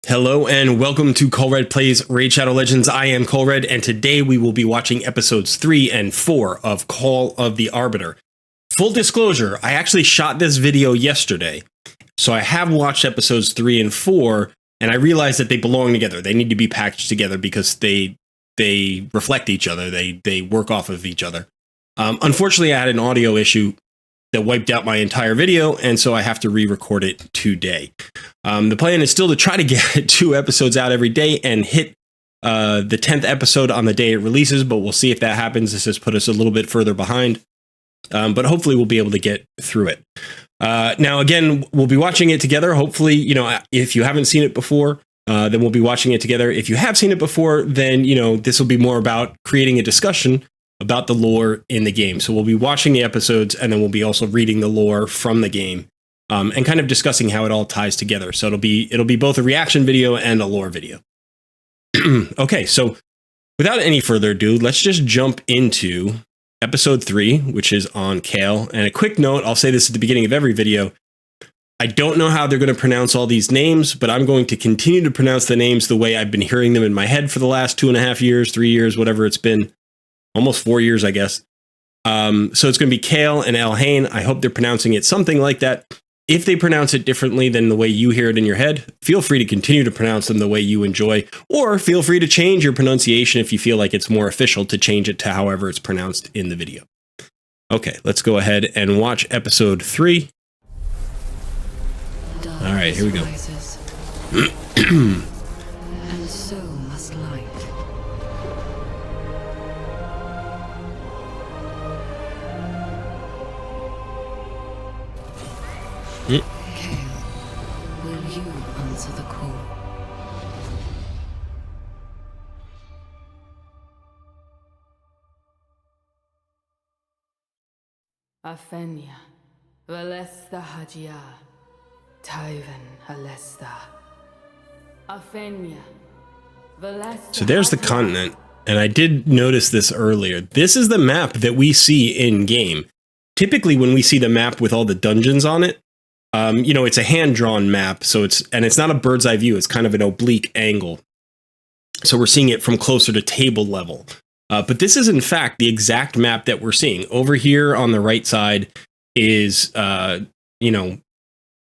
Hello and welcome to Colred Plays Raid Shadow Legends. I am Colred, and today we will be watching episodes 3 and 4 of Call of the Arbiter. Full disclosure, I actually shot this video yesterday, so I have watched episodes 3 and 4, and I realized that they belong together. They need to be packaged together because they reflect each other. They work off of each other. Unfortunately, I had an audio issue that wiped out my entire video, and so I have to re-record it today. The plan is still to try to get 2 episodes out every day and hit the 10th episode on the day it releases, but we'll see if that happens. This has put us a little bit further behind, but hopefully we'll be able to get through it. Now, again, we'll be watching it together. Hopefully, if you haven't seen it before, then we'll be watching it together. If you have seen it before, then, this will be more about creating a discussion about the lore in the game. So we'll be watching the episodes, and then we'll be also reading the lore from the game, and kind of discussing how it all ties together. So it'll be both a reaction video and a lore video. Okay, so without any further ado, let's just jump into episode 3, which is on Kale. And a quick note, I'll say this at the beginning of every video. I don't know how they're going to pronounce all these names, but I'm going to continue to pronounce the names the way I've been hearing them in my head for the last 2.5 years, 3 years, whatever it's been. Almost 4 years, I guess. So it's going to be Kale and Elhain. I hope they're pronouncing it something like that. If they pronounce it differently than the way you hear it in your head, feel free to continue to pronounce them the way you enjoy, or feel free to change your pronunciation if you feel like it's more official to change it to however it's pronounced in the video. Okay, let's go ahead and watch episode 3. All right, here we go. And so must light. Kale, will you answer the call? Afenia, Valesta Hajia, Tyven Alesta. Afenia, Valesta. So there's the continent, and I did notice this earlier. This is the map that we see in game. Typically, when we see the map with all the dungeons on it, it's a hand-drawn map, so it's not a bird's eye view. It's kind of an oblique angle. So we're seeing it from closer to table level. But this is, in fact, the exact map that we're seeing. Over here on the right side is,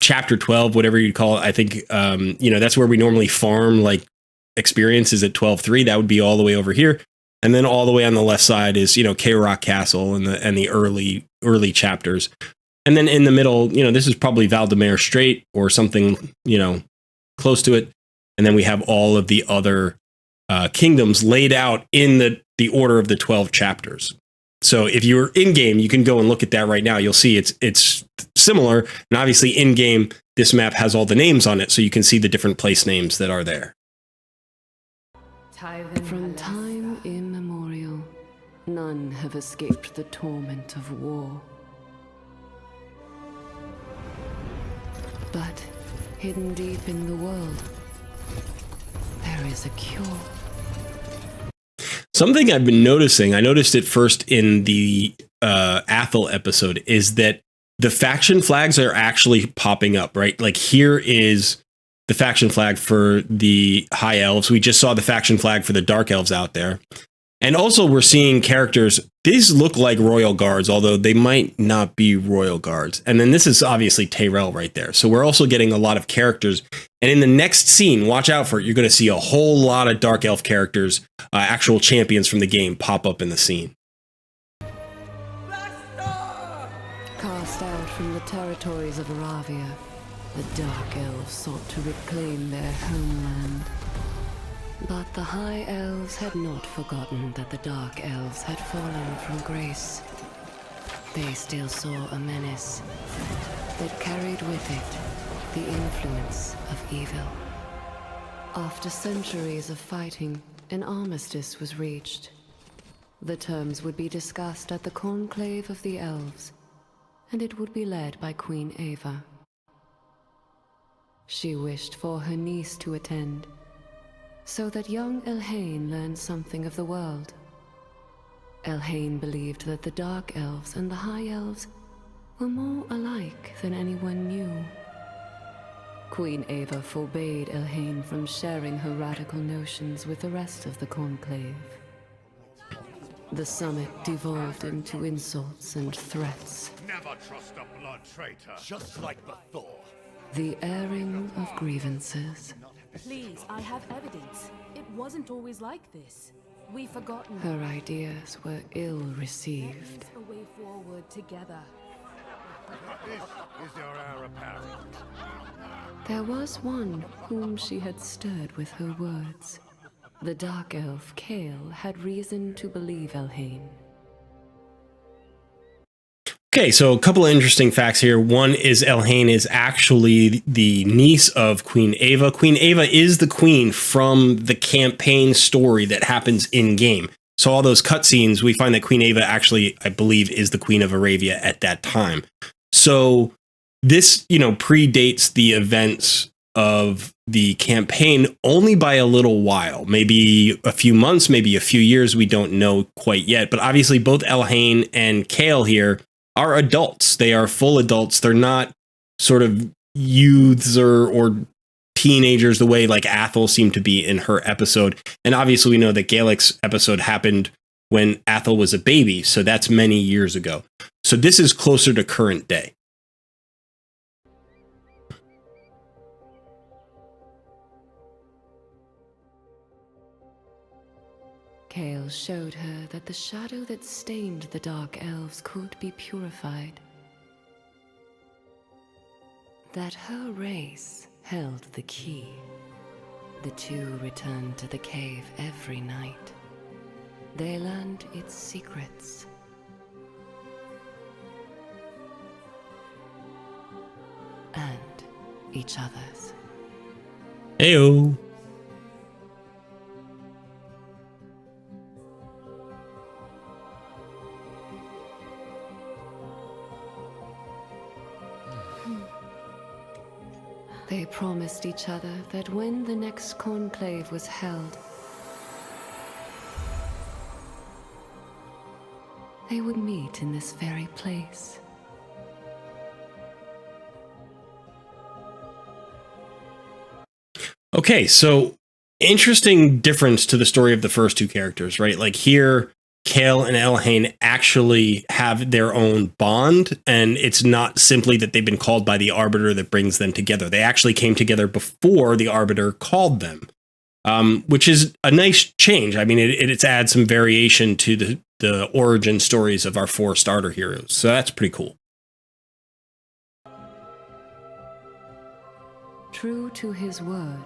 chapter 12, whatever you call it. I think, that's where we normally farm, like, experiences at 12.3. That would be all the way over here. And then all the way on the left side is, K-Rock Castle and the early chapters. And then in the middle, this is probably Valdemar Strait or something, close to it. And then we have all of the other kingdoms laid out in the order of the 12 chapters. So if you're in game, you can go and look at that right now. You'll see it's similar. And obviously in game, this map has all the names on it, so you can see the different place names that are there. From time immemorial, none have escaped the torment of war. But hidden deep in the world, there is a cure. Something I've been noticing, I noticed it first in the Athel episode, is that the faction flags are actually popping up, right? Like here is the faction flag for the High Elves. We just saw the faction flag for the Dark Elves out there. And also we're seeing characters, these look like Royal Guards, although they might not be Royal Guards. And then this is obviously Tyrell right there. So we're also getting a lot of characters. And in the next scene, watch out for it, you're going to see a whole lot of Dark Elf characters, actual champions from the game, pop up in the scene. Cast out from the territories of Aravia, the Dark Elves sought to reclaim their homeland. But the High Elves had not forgotten that the Dark Elves had fallen from grace. They still saw a menace that carried with it the influence of evil. After centuries of fighting, an armistice was reached. The terms would be discussed at the Conclave of the Elves, and it would be led by Queen Ava. She wished for her niece to attend, so that young Elhain learned something of the world. Elhain believed that the Dark Elves and the High Elves were more alike than anyone knew. Queen Ava forbade Elhain from sharing her radical notions with the rest of the Conclave. The summit devolved into insults and threats. Never trust a blood traitor. Just like before. The airing of grievances. Please, I have evidence. It wasn't always like this. We've forgotten. Her ideas were ill received. A way forward together. This is your heir apparent. There was one whom she had stirred with her words. The dark elf Kale had reason to believe Elhain. Okay, so a couple of interesting facts here. One is Elhain is actually the niece of Queen Ava. Queen Ava is the queen from the campaign story that happens in-game. So all those cutscenes, we find that Queen Ava actually, I believe, is the queen of Aravia at that time. So this, predates the events of the campaign only by a little while, maybe a few months, maybe a few years. We don't know quite yet. But obviously both Elhain and Kale here are adults. They are full adults. They're not sort of youths or teenagers the way like Athel seemed to be in her episode. And obviously we know that Gaelic's episode happened when Athel was a baby. So that's many years ago. So this is closer to current day. Kale showed her that the shadow that stained the Dark Elves could be purified. That her race held the key. The two returned to the cave every night. They learned its secrets. And each other's. Heyo. They promised each other that when the next conclave was held, they would meet in this very place. Okay, so interesting difference to the story of the first two characters, right? Like here, Kale and Elhain actually have their own bond, and it's not simply that they've been called by the Arbiter that brings them together. They actually came together before the Arbiter called them, which is a nice change. I mean, it's adds some variation to the origin stories of our four starter heroes, so that's pretty cool. True to his word,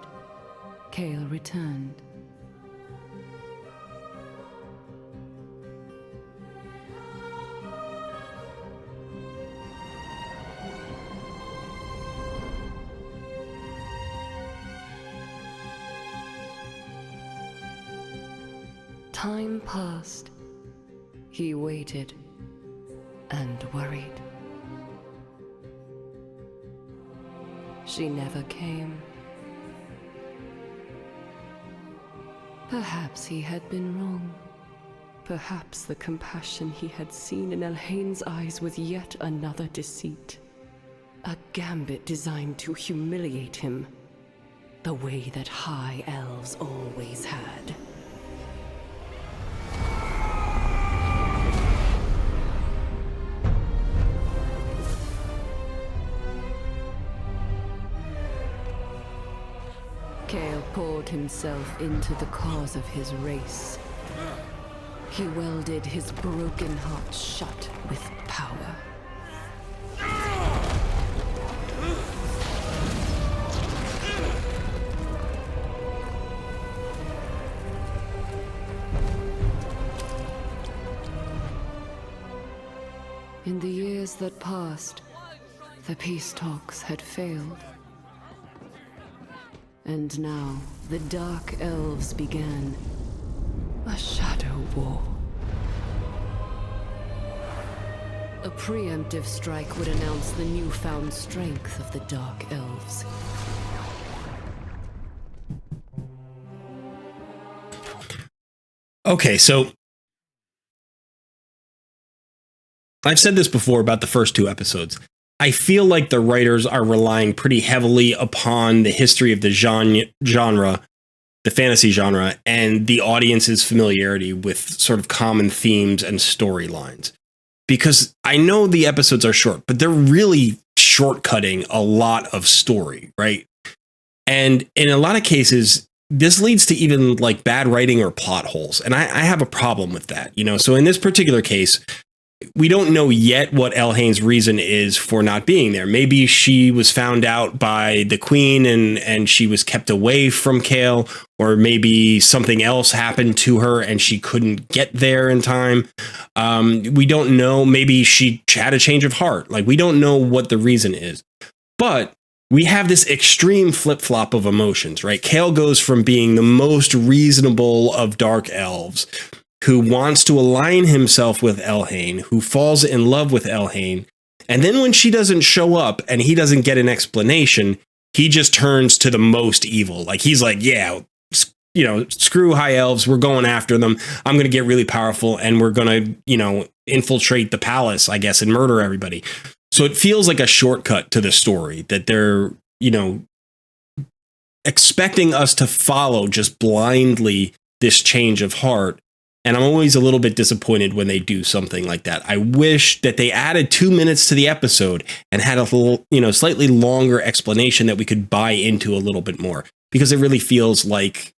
Kale returned. Time passed. He waited and worried. She never came. Perhaps he had been wrong. Perhaps the compassion he had seen in Elhain's eyes was yet another deceit. A gambit designed to humiliate him, the way that high elves always had. Kale poured himself into the cause of his race. He welded his broken heart shut with power. In the years that passed, the peace talks had failed. And now, the Dark Elves began a shadow war. A preemptive strike would announce the newfound strength of the Dark Elves. Okay, so I've said this before about the first two episodes. I feel like the writers are relying pretty heavily upon the history of the genre, the fantasy genre, and the audience's familiarity with sort of common themes and storylines. Because I know the episodes are short, but they're really shortcutting a lot of story, right? And in a lot of cases, this leads to even like bad writing or plot holes. And I have a problem with that, you know? So in this particular case, we don't know yet what Elhain's reason is for not being there. Maybe she was found out by the queen and she was kept away from Kale, or maybe something else happened to her and she couldn't get there in time. We don't know. Maybe she had a change of heart. Like, we don't know what the reason is. But we have this extreme flip-flop of emotions, right? Kale goes from being the most reasonable of dark elves, who wants to align himself with Elhain, who falls in love with Elhain, and then when she doesn't show up and he doesn't get an explanation, he just turns to the most evil. Like, he's like, yeah, you know, screw high elves, we're going after them. I'm going to get really powerful and we're going to, you know, infiltrate the palace, I guess, and murder everybody. So it feels like a shortcut to the story that they're, you know, expecting us to follow just blindly this change of heart. And I'm always a little bit disappointed when they do something like that. I wish that they added 2 minutes to the episode and had a little, you know, slightly longer explanation that we could buy into a little bit more, because it really feels like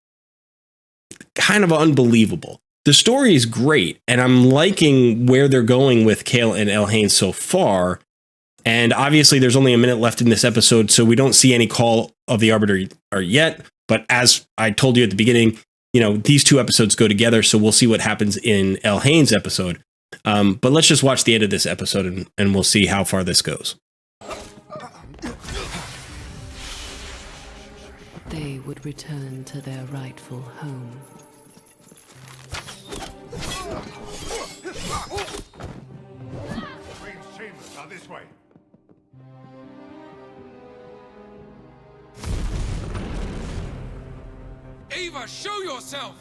kind of unbelievable. The story is great, and I'm liking where they're going with Kale and Elhain so far. And obviously, there's only a minute left in this episode, so we don't see any call of the Arbiter yet. But as I told you at the beginning, you know, these two episodes go together, so we'll see what happens in Elhain's episode. But let's just watch the end of this episode, and we'll see how far this goes. They would return to their rightful home. Queen's chambers are this way. Ava, show yourself!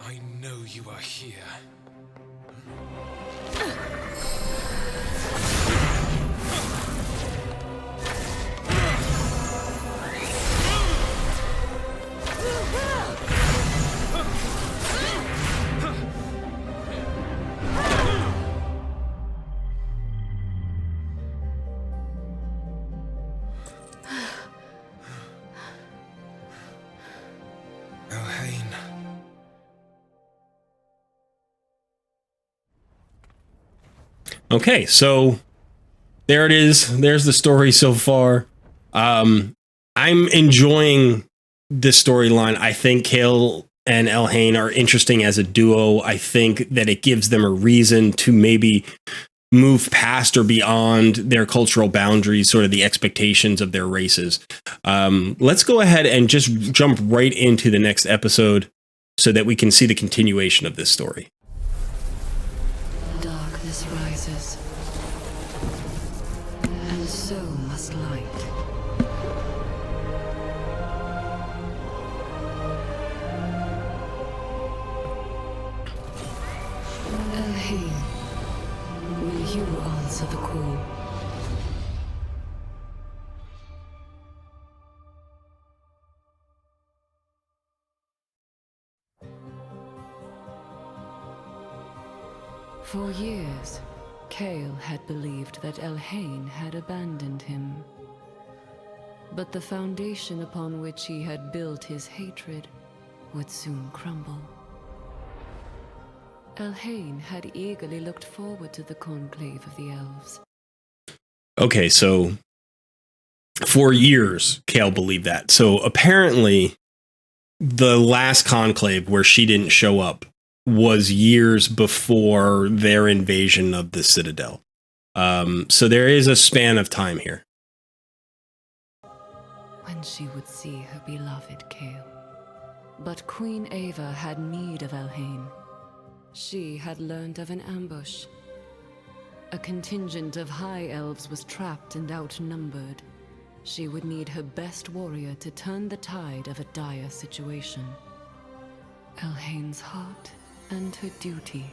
I know you are here. Elhain. Okay, so there it is. There's the story so far. I'm enjoying this storyline. I think Kale and Elhain are interesting as a duo. I think that it gives them a reason to maybe move past or beyond their cultural boundaries, sort of the expectations of their races. Let's go ahead and just jump right into the next episode so that we can see the continuation of this story. Darkness rises, and so must light. Elhain, will you answer the call? For years, Kale had believed that Elhain had abandoned him. But the foundation upon which he had built his hatred would soon crumble. Elhain had eagerly looked forward to the conclave of the elves. Okay, so for years, Kale believed that. So apparently, the last conclave where she didn't show up was years before their invasion of the Citadel. So there is a span of time here. When she would see her beloved Kale. But Queen Ava had need of Elhain. She had learned of an ambush. A contingent of high elves was trapped and outnumbered. She would need her best warrior to turn the tide of a dire situation. Elhain's heart and her duty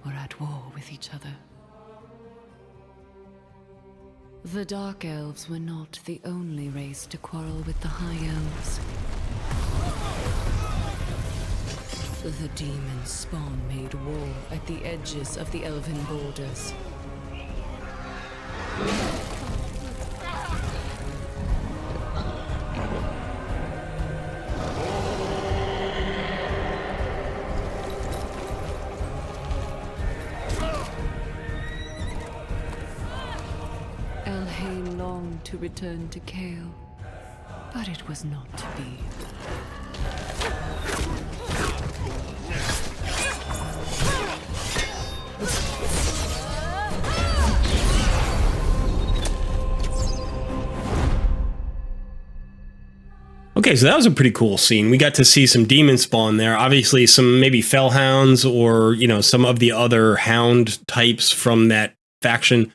were at war with each other. The Dark Elves were not the only race to quarrel with the High Elves. The demon spawn made war at the edges of the elven borders. Elhain longed to return to Kael, but it was not to be. Okay, so that was a pretty cool scene. We got to see some demon spawn there. Obviously, some maybe fellhounds or, you know, some of the other hound types from that faction.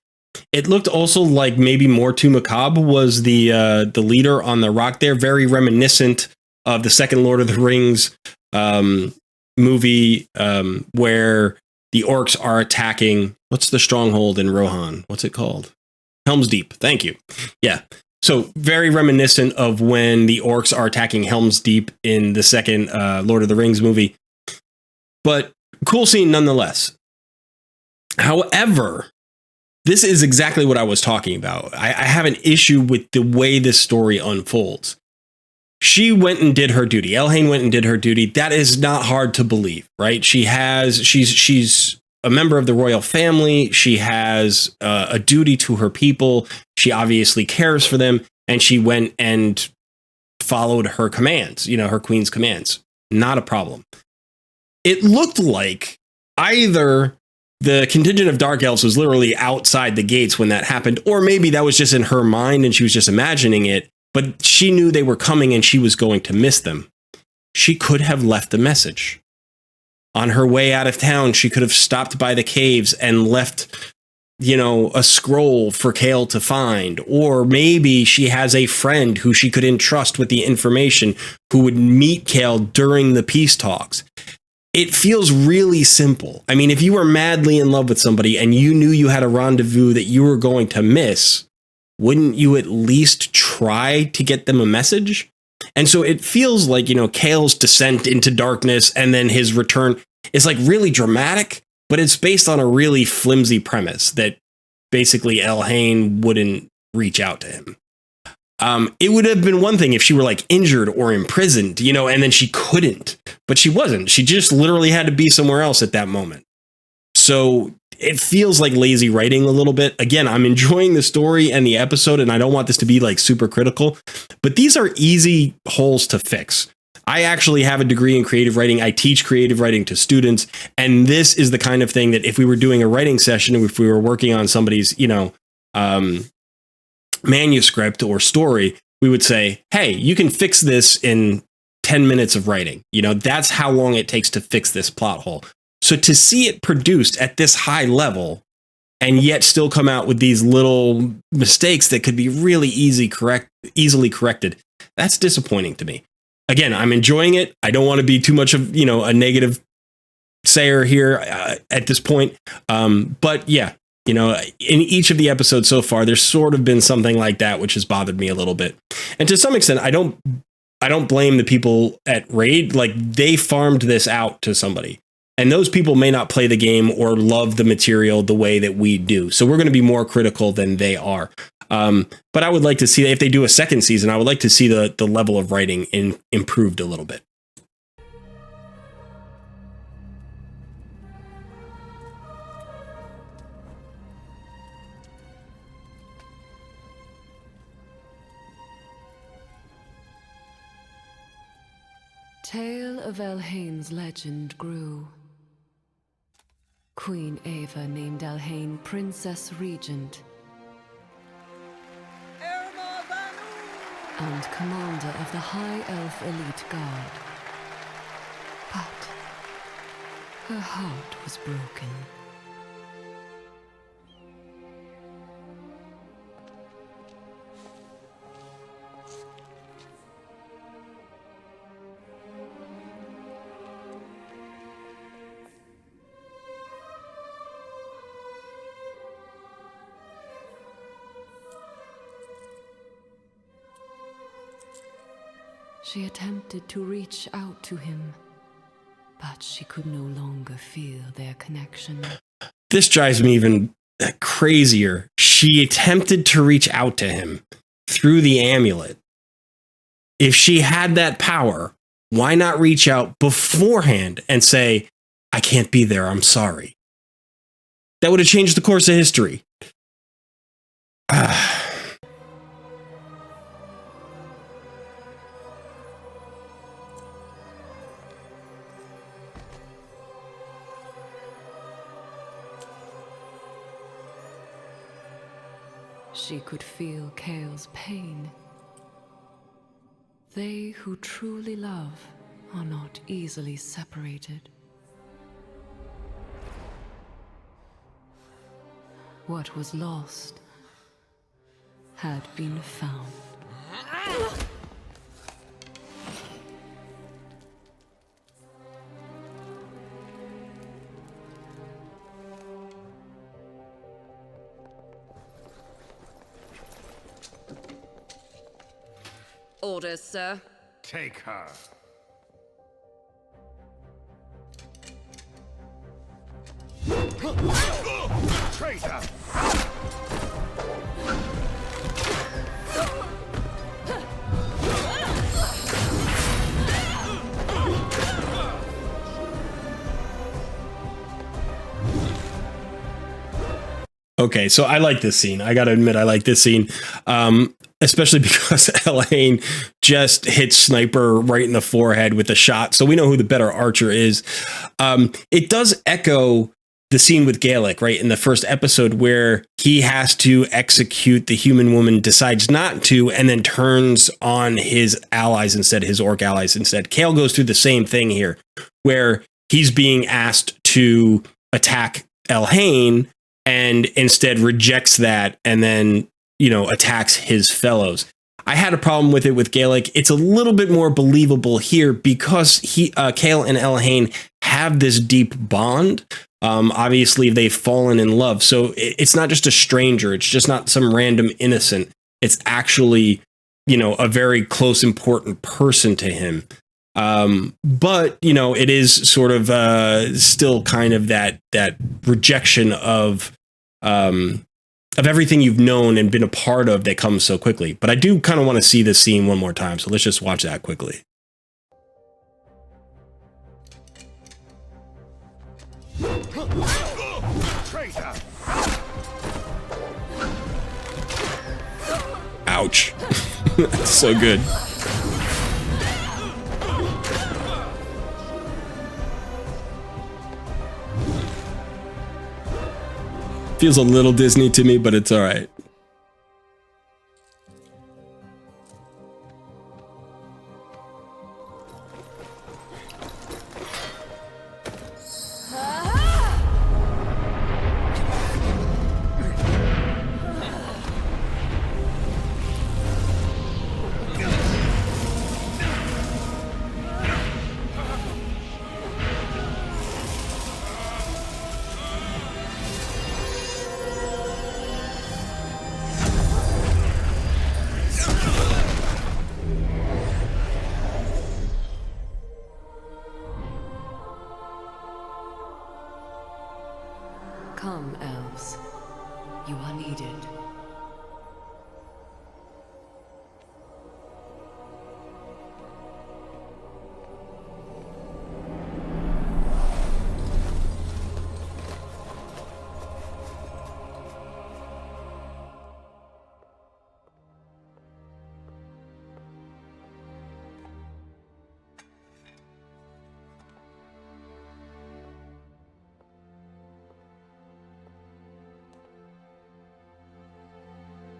It looked also like maybe Mortu Macabre was the leader on the rock there, very reminiscent of the second Lord of the Rings movie, where the orcs are attacking. What's the stronghold in Rohan? What's it called? Helm's Deep. Thank you. Yeah. So very reminiscent of when the orcs are attacking Helm's Deep in the second Lord of the Rings movie. But cool scene nonetheless. However, this is exactly what I was talking about. I have an issue with the way this story unfolds. She went and did her duty. Elhain went and did her duty. That is not hard to believe, right? She's a member of the royal family. She has a duty to her people. She obviously cares for them, and she went and followed her commands, you know, her queen's commands. Not a problem. It looked like either the contingent of Dark Elves was literally outside the gates when that happened, or maybe that was just in her mind and she was just imagining it, but she knew they were coming and she was going to miss them. She could have left a message. On her way out of town, she could have stopped by the caves and left, you know, a scroll for Kael to find. Or maybe she has a friend who she could entrust with the information who would meet Kael during the peace talks. It feels really simple. I mean, if you were madly in love with somebody and you knew you had a rendezvous that you were going to miss, wouldn't you at least try to get them a message? And so it feels like, you know, Kael's descent into darkness and then his return is like really dramatic, but it's based on a really flimsy premise that basically Elhain wouldn't reach out to him. It would have been one thing if she were like injured or imprisoned, you know, and then she couldn't, but she wasn't. She just literally had to be somewhere else at that moment. So it feels like lazy writing a little bit. Again, I'm enjoying the story and the episode, and I don't want this to be like super critical, but these are easy holes to fix. I actually have a degree in creative writing. I teach creative writing to students, and this is the kind of thing that if we were doing a writing session, if we were working on somebody's, you know, manuscript or story, we would say, hey, you can fix this in 10 minutes of writing. You know, that's how long it takes to fix this plot hole. So to see it produced at this high level and yet still come out with these little mistakes that could be really easily corrected, that's disappointing to me. Again, I'm enjoying it. I don't want to be too much of, you know, a negative sayer here at this point. But yeah, you know, in each of the episodes so far, there's sort of been something like that, which has bothered me a little bit. And to some extent, I don't blame the people at Raid. Like, they farmed this out to somebody. And those people may not play the game or love the material the way that we do. So we're going to be more critical than they are. But I would like to see, if they do a second season, I would like to see the level of writing improved a little bit. Tale of Elhain's legend grew. Queen Ava named Elhain Princess Regent and commander of the High Elf Elite Guard. But her heart was broken. She attempted to reach out to him, but she could no longer feel their connection. This drives me even crazier. She attempted to reach out to him through the amulet. If she had that power, why not reach out beforehand and say, I can't be there, I'm sorry? That would have changed the course of history. She could feel Kale's pain. They who truly love are not easily separated. What was lost had been found. Orders, sir. Take her. Traitor! Okay, so I like this scene. I gotta admit, I like this scene. Especially because Elaine just hits Sniper right in the forehead with a shot. So we know who the better archer is. It does echo the scene with Gaelic, right? In the first episode where he has to execute the human woman, decides not to, and then turns on his allies instead, his orc allies instead. Kale goes through the same thing here, where he's being asked to attack Elhain and instead rejects that and then, you know, attacks his fellows. I had a problem with it with Gaelic. It's a little bit more believable here because Kale and Elhain have this deep bond. Obviously, they've fallen in love. So it's not just a stranger. It's just not some random innocent. It's actually, you know, a very close, important person to him. But, you know, it is sort of still kind of that rejection of everything you've known and been a part of that comes so quickly. But I do kind of want to see this scene one more time. So let's just watch that quickly. Traitor! Ouch. That's so good. Feels a little Disney to me, but it's all right. Come, elves. You are needed.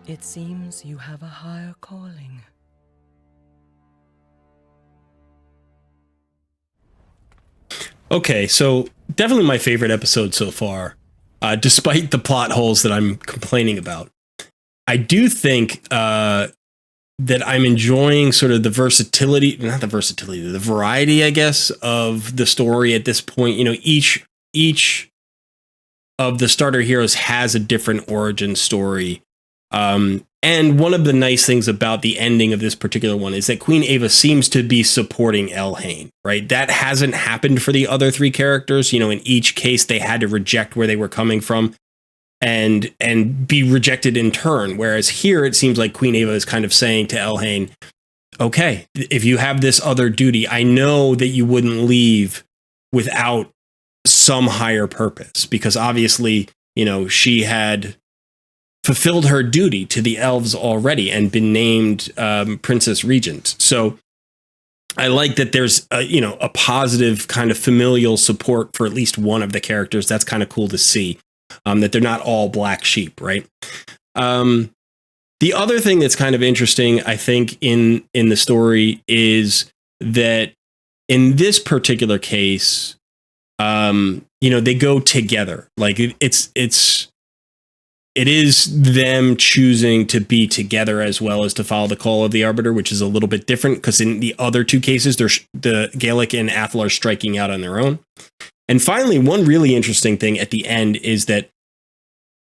It seems you have a higher calling. Okay, so definitely my favorite episode so far, despite the plot holes that I'm complaining about. I do think that I'm enjoying sort of the versatility, not the versatility, the variety, I guess, of the story at this point. You know, each of the starter heroes has a different origin story. And one of the nice things about the ending of this particular one is that Queen Ava seems to be supporting Elhain, right? That hasn't happened for the other three characters. You know, in each case, they had to reject where they were coming from and be rejected in turn. Whereas here, it seems like Queen Ava is kind of saying to Elhain, okay, if you have this other duty, I know that you wouldn't leave without some higher purpose, because obviously, you know, she had fulfilled her duty to the elves already and been named Princess Regent. So I like that there's a positive kind of familial support for at least one of the characters. That's kind of cool to see, that they're not all black sheep, right? The other thing that's kind of interesting, I think, in the story is that in this particular case, they go together. Like it is them choosing to be together as well as to follow the call of the Arbiter, which is a little bit different because in the other two cases, the Gaelic and Athel are striking out on their own. And finally, one really interesting thing at the end is that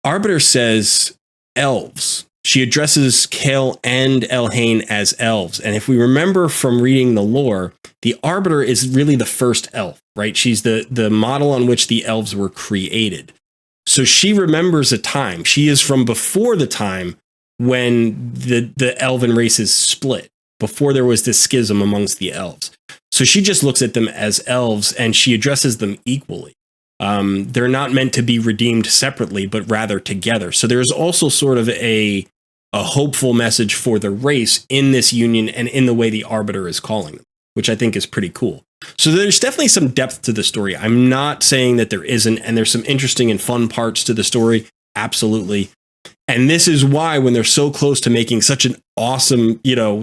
Arbiter says elves. She addresses Kale and Elhain as elves. And if we remember from reading the lore, the Arbiter is really the first elf, right? She's the model on which the elves were created. So she remembers a time. She is from before the time when the elven races split, before there was this schism amongst the elves. So she just looks at them as elves and she addresses them equally. They're not meant to be redeemed separately, but rather together. So there's also sort of a hopeful message for the race in this union and in the way the Arbiter is calling them, which I think is pretty cool. So there's definitely some depth to the story. I'm not saying that there isn't, and there's some interesting and fun parts to the story. Absolutely. And this is why when they're so close to making such an awesome,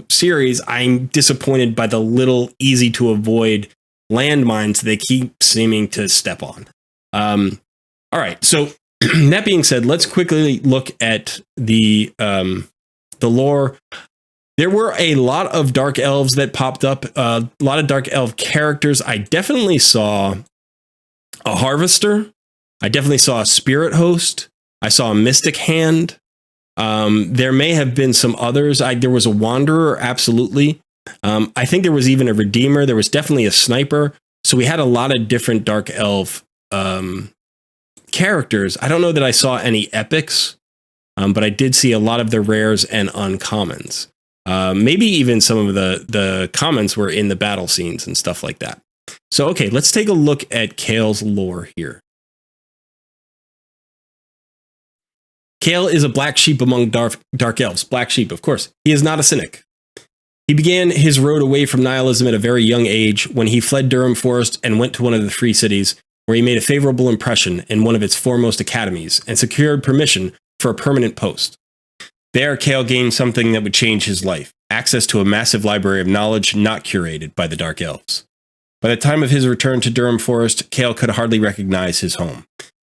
series, I'm disappointed by the little easy to avoid landmines they keep seeming to step on. All right. So that being said, let's quickly look at the lore. There were a lot of dark elves that popped up, a lot of dark elf characters. I definitely saw a harvester. I definitely saw a spirit host. I saw a mystic hand. There may have been some others. There was a wanderer, absolutely. I think there was even a redeemer. There was definitely a sniper. So we had a lot of different dark elf characters. I don't know that I saw any epics, but I did see a lot of the rares and uncommons. Maybe even some of the commons were in the battle scenes and stuff like that. So, okay, let's take a look at Kale's lore here. Kale is a black sheep among dark elves. Black sheep, of course. He is not a cynic. He began his road away from nihilism at a very young age when he fled Durham Forest and went to one of the Free Cities, where he made a favorable impression in one of its foremost academies and secured permission for a permanent post. There, Kale gained something that would change his life: access to a massive library of knowledge not curated by the Dark Elves. By the time of his return to Durham Forest, Kale could hardly recognize his home.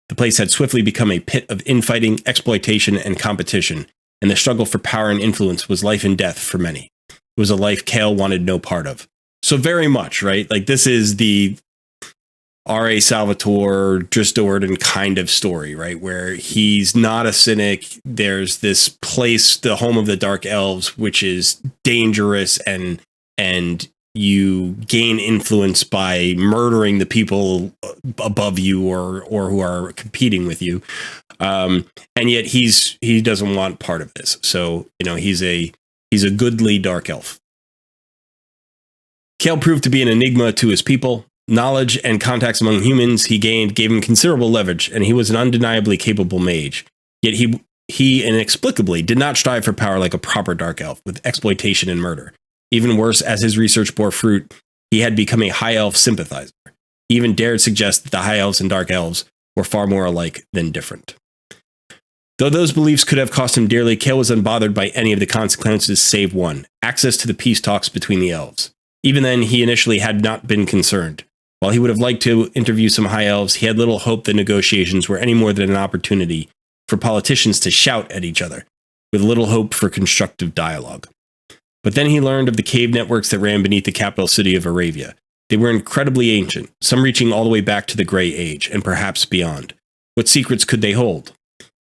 The place had swiftly become a pit of infighting, exploitation, and competition, and the struggle for power and influence was life and death for many. It was a life Kale wanted no part of. So very much, right? Like, this is the R.A. Salvatore, Drisdorden kind of story, right? Where he's not a cynic. There's this place, the home of the Dark Elves, which is dangerous, and you gain influence by murdering the people above you or who are competing with you. And yet he doesn't want part of this. So, he's a goodly dark elf. Kale proved to be an enigma to his people. Knowledge and contacts among humans he gained gave him considerable leverage, and he was an undeniably capable mage. Yet he inexplicably did not strive for power like a proper dark elf, with exploitation and murder. Even worse, as his research bore fruit, he had become a high elf sympathizer. He even dared suggest that the high elves and dark elves were far more alike than different. Though those beliefs could have cost him dearly, Kale was unbothered by any of the consequences save one: access to the peace talks between the elves. Even then, he initially had not been concerned. While he would have liked to interview some high elves, he had little hope that negotiations were any more than an opportunity for politicians to shout at each other, with little hope for constructive dialogue. But then he learned of the cave networks that ran beneath the capital city of Aravia. They were incredibly ancient, some reaching all the way back to the Grey Age, and perhaps beyond. What secrets could they hold?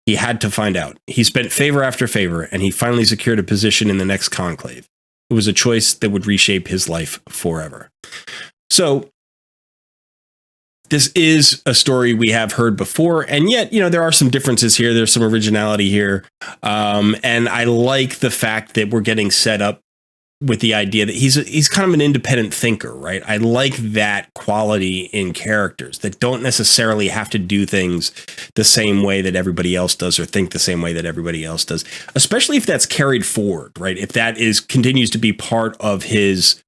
He had to find out. He spent favor after favor, and he finally secured a position in the next conclave. It was a choice that would reshape his life forever. So, this is a story we have heard before, and yet, there are some differences here. There's some originality here. And I like the fact that we're getting set up with the idea that he's kind of an independent thinker, right? I like that quality in characters that don't necessarily have to do things the same way that everybody else does or think the same way that everybody else does, especially if that's carried forward, right? If that continues to be part of his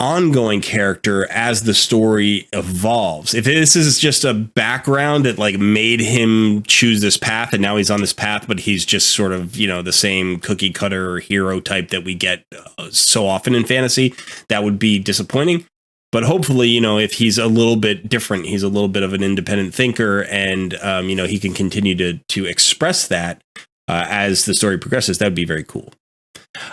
ongoing character as the story evolves. If this is just a background that made him choose this path and now he's on this path, but he's just sort of, the same cookie cutter hero type that we get so often in fantasy, that would be disappointing. But hopefully, if he's a little bit different, he's a little bit of an independent thinker and, he can continue to express that as the story progresses. That would be very cool.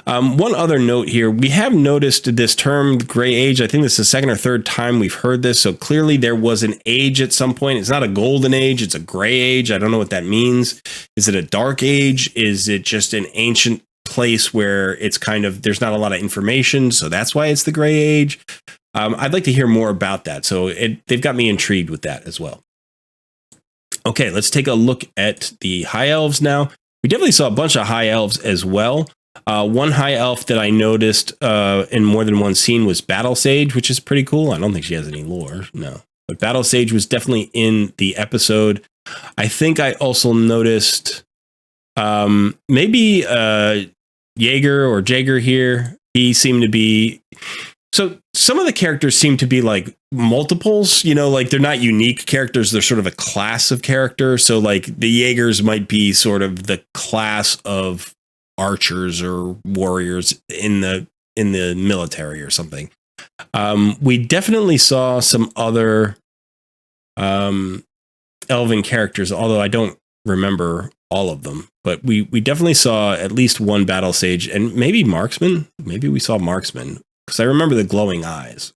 One other note here, we have noticed this term gray age. I think this is the second or third time we've heard this. So clearly there was an age at some point. It's not a golden age. It's a gray age. I don't know what that means. Is it a dark age? Is it just an ancient place where it's there's not a lot of information? So that's why it's the gray age. I'd like to hear more about that. So they've got me intrigued with that as well. Okay, let's take a look at the high elves now. We definitely saw a bunch of high elves as well. One high elf that I noticed in more than one scene was Battle Sage, which is pretty cool. I don't think she has any lore, no. But Battle Sage was definitely in the episode. I think I also noticed maybe Jaeger or Jaeger here. He seemed to be... So some of the characters seem to be multiples, they're not unique characters. They're sort of a class of characters. So the Jaegers might be sort of the class of archers or warriors in the military or something. We definitely saw some other elven characters, although I don't remember all of them. But we definitely saw at least one Battle Sage and maybe Marksman. Maybe we saw Marksman because I remember the glowing eyes.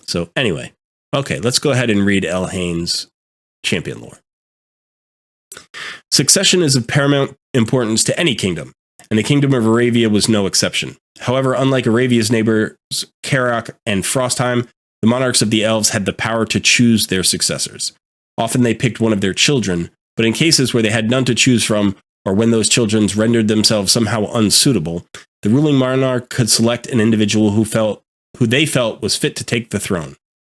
So anyway, okay, let's go ahead and read Elhain's champion lore. Succession is of paramount importance to any kingdom, and the kingdom of Aravia was no exception. However, unlike Aravia's neighbors, Karak and Frostheim, the monarchs of the elves had the power to choose their successors. Often they picked one of their children, but in cases where they had none to choose from, or when those children rendered themselves somehow unsuitable, the ruling monarch could select an individual who they felt was fit to take the throne.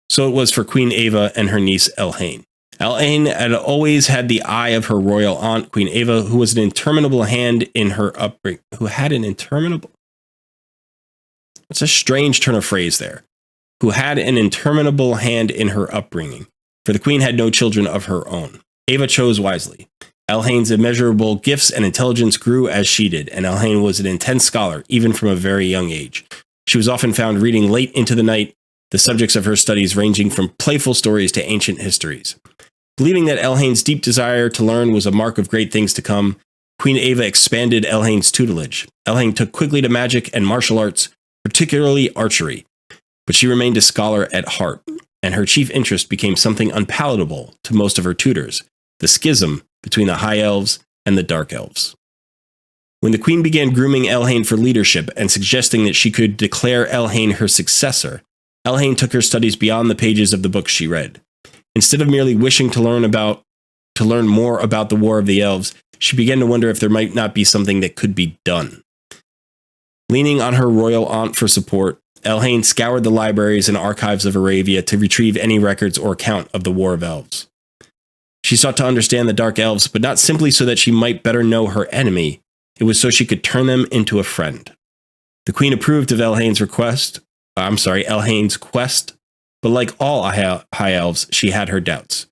So it was for Queen Ava and her niece Elhain. Elhain had always had the eye of her royal aunt, Queen Ava, who was an interminable hand in her upbringing. That's a strange turn of phrase there. Who had an interminable hand in her upbringing, for the queen had no children of her own. Ava chose wisely. Elhain's immeasurable gifts and intelligence grew as she did, and Elhain was an intense scholar, even from a very young age. She was often found reading late into the night, the subjects of her studies ranging from playful stories to ancient histories. Believing that Elhain's deep desire to learn was a mark of great things to come, Queen Ava expanded Elhain's tutelage. Elhain took quickly to magic and martial arts, particularly archery, but she remained a scholar at heart, and her chief interest became something unpalatable to most of her tutors, the schism between the high elves and the dark elves. When the queen began grooming Elhain for leadership and suggesting that she could declare Elhain her successor, Elhain took her studies beyond the pages of the books she read. Instead of merely wishing to learn more about the War of the Elves, she began to wonder if there might not be something that could be done. Leaning on her royal aunt for support, Elhain scoured the libraries and archives of Aravia to retrieve any records or account of the War of Elves. She sought to understand the Dark Elves, but not simply so that she might better know her enemy. It was so she could turn them into a friend. The queen approved of Elhain's quest, but like all high elves, she had her doubts.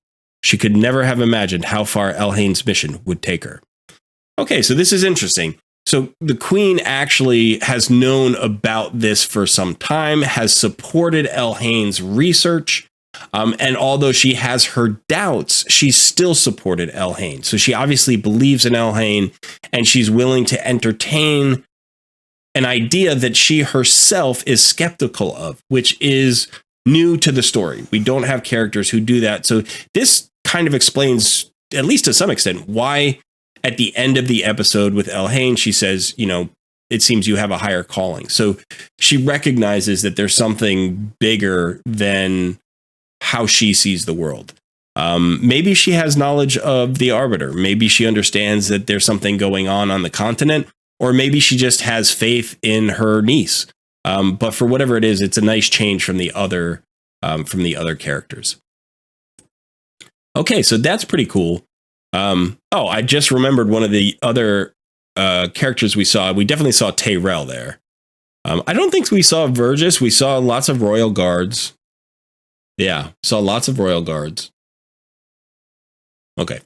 She could never have imagined how far Elhain's mission would take her. Okay, so this is interesting. So the queen actually has known about this for some time, has supported Elhain's research, and although she has her doubts, she's still supported Elhain. So she obviously believes in Elhain, and she's willing to entertain an idea that she herself is skeptical of, which is new to the story. We don't have characters who do that. So this kind of explains at least to some extent, why at the end of the episode with Elhain, she says, you know, it seems you have a higher calling. So she recognizes that there's something bigger than how she sees the world. Maybe she has knowledge of the Arbiter. Maybe she understands that there's something going on the continent, or maybe she just has faith in her niece. But for whatever it is, it's a nice change from the other characters. Okay, so that's pretty cool. I just remembered one of the other characters we saw. We definitely saw Tyrell there. I don't think we saw Vergis. We saw lots of royal guards. Yeah, saw lots of royal guards. Okay.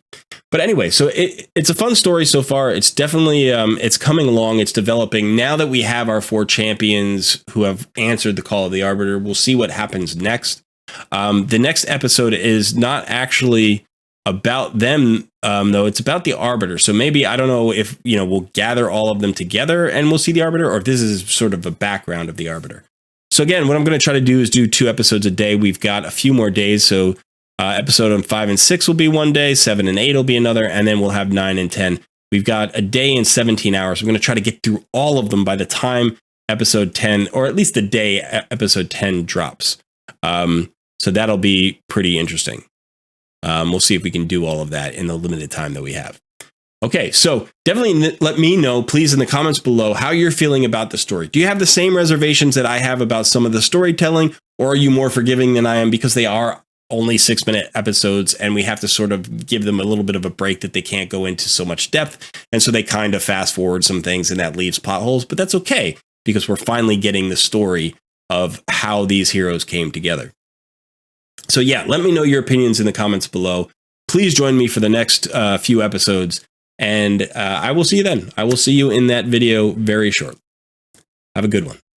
But anyway, so it's a fun story so far. It's definitely, it's coming along. It's developing. Now that we have our 4 champions who have answered the call of the Arbiter, we'll see what happens next. The next episode is not actually about them, though. It's about the Arbiter. So maybe, I don't know if, you know, we'll gather all of them together and we'll see the Arbiter, or if this is sort of a background of the Arbiter. So again, what I'm going to try to do is do 2 episodes a day. We've got a few more days. So episode on 5 and 6 will be one day, 7 and 8 will be another, and then we'll have 9 and 10. We've got a day and 17 hours. We're going to try to get through all of them by the time episode 10, or at least the day episode 10 drops. So that'll be pretty interesting. We'll see if we can do all of that in the limited time that we have. Okay, so definitely let me know, please, in the comments below, how you're feeling about the story. Do you have the same reservations that I have about some of the storytelling, or are you more forgiving than I am because they are only 6-minute episodes and we have to sort of give them a little bit of a break that they can't go into so much depth, and so they kind of fast forward some things and that leaves plot holes? But that's okay, because we're finally getting the story of how these heroes came together. So yeah, let me know your opinions in the comments below. Please join me for the next few episodes, and I will see you then. I will see you in that video very shortly. Have a good one.